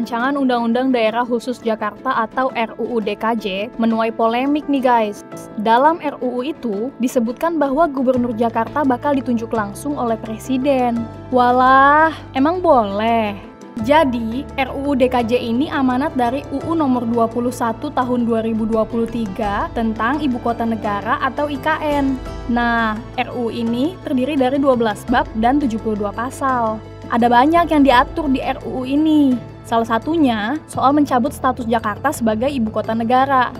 Rancangan Undang-Undang Daerah Khusus Jakarta atau RUU DKJ menuai polemik nih guys. Dalam RUU itu disebutkan bahwa Gubernur Jakarta bakal ditunjuk langsung oleh Presiden. Walah, emang boleh? Jadi, RUU DKJ ini amanat dari UU nomor 21 tahun 2023 tentang Ibu Kota Negara atau IKN. Nah, RUU ini terdiri dari 12 bab dan 72 pasal. Ada banyak yang diatur di RUU ini. Salah satunya soal mencabut status Jakarta sebagai Ibu Kota Negara.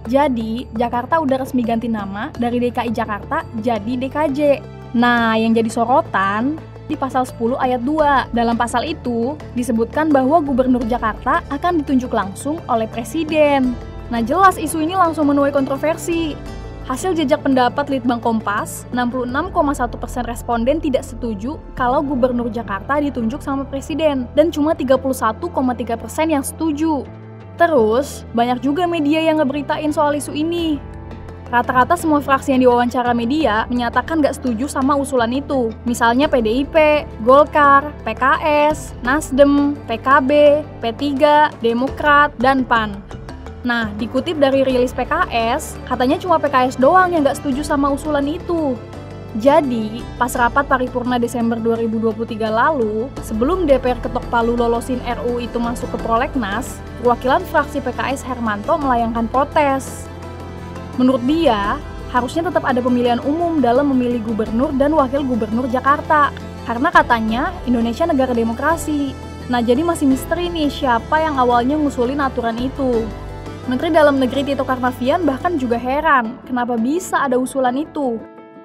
Jadi, Jakarta udah resmi ganti nama dari DKI Jakarta jadi DKJ. Nah, yang jadi sorotan di pasal 10 ayat 2. Dalam pasal itu disebutkan bahwa Gubernur Jakarta akan ditunjuk langsung oleh Presiden. Nah, jelas isu ini langsung menuai kontroversi. Hasil jejak pendapat Litbang Kompas, 66,1% responden tidak setuju kalau Gubernur Jakarta ditunjuk sama Presiden, dan cuma 31,3% yang setuju. Terus, banyak juga media yang ngeberitain soal isu ini. Rata-rata semua fraksi yang diwawancara media menyatakan gak setuju sama usulan itu. Misalnya PDIP, Golkar, PKS, Nasdem, PKB, P3, Demokrat, dan PAN. Nah, dikutip dari rilis PKS, katanya cuma PKS doang yang gak setuju sama usulan itu. Jadi, pas rapat paripurna Desember 2023 lalu, sebelum DPR ketok palu lolosin RUU itu masuk ke prolegnas, perwakilan fraksi PKS Hermanto melayangkan protes. Menurut dia, harusnya tetap ada pemilihan umum dalam memilih gubernur dan wakil gubernur Jakarta. Karena katanya, Indonesia negara demokrasi. Nah, jadi masih misteri nih siapa yang awalnya ngusulin aturan itu. Menteri Dalam Negeri Tito Karnavian bahkan juga heran kenapa bisa ada usulan itu.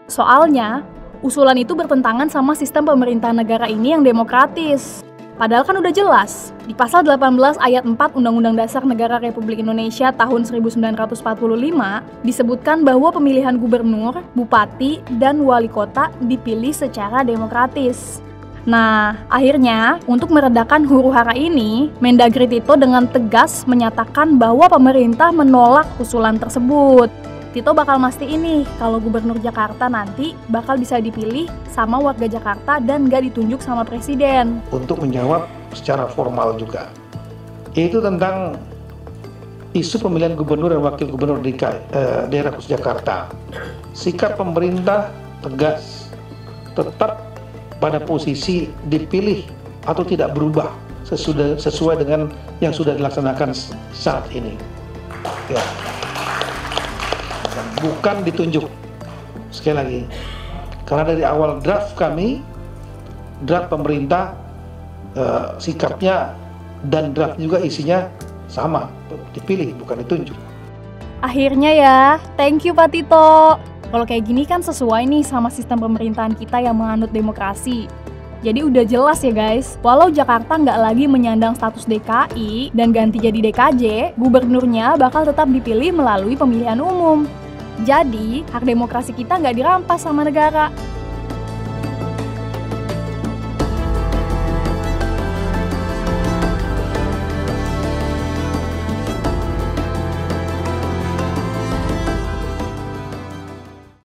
Soalnya, usulan itu bertentangan sama sistem pemerintahan negara ini yang demokratis. Padahal kan udah jelas, di pasal 18 ayat 4 Undang-Undang Dasar Negara Republik Indonesia tahun 1945 disebutkan bahwa pemilihan gubernur, bupati, dan wali kota dipilih secara demokratis. Nah, akhirnya untuk meredakan huru-hara ini, Mendagri Tito dengan tegas menyatakan bahwa pemerintah menolak usulan tersebut. Tito bakal mastiin nih kalau Gubernur Jakarta nanti bakal bisa dipilih sama warga Jakarta dan gak ditunjuk sama Presiden. Untuk menjawab secara formal juga, yaitu tentang isu pemilihan gubernur dan wakil gubernur daerah khusus Jakarta. Sikap pemerintah tegas, tetap pada posisi dipilih atau tidak berubah sesuai dengan yang sudah dilaksanakan saat ini. Ya. Bukan ditunjuk. Sekali lagi, karena dari awal draft kami, draft pemerintah sikapnya dan draft juga isinya sama, dipilih bukan ditunjuk. Akhirnya ya, thank you Pak Tito. Kalau kayak gini kan sesuai nih sama sistem pemerintahan kita yang menganut demokrasi. Jadi udah jelas ya guys, walau Jakarta nggak lagi menyandang status DKI dan ganti jadi DKJ, gubernurnya bakal tetap dipilih melalui pemilihan umum. Jadi, hak demokrasi kita nggak dirampas sama negara.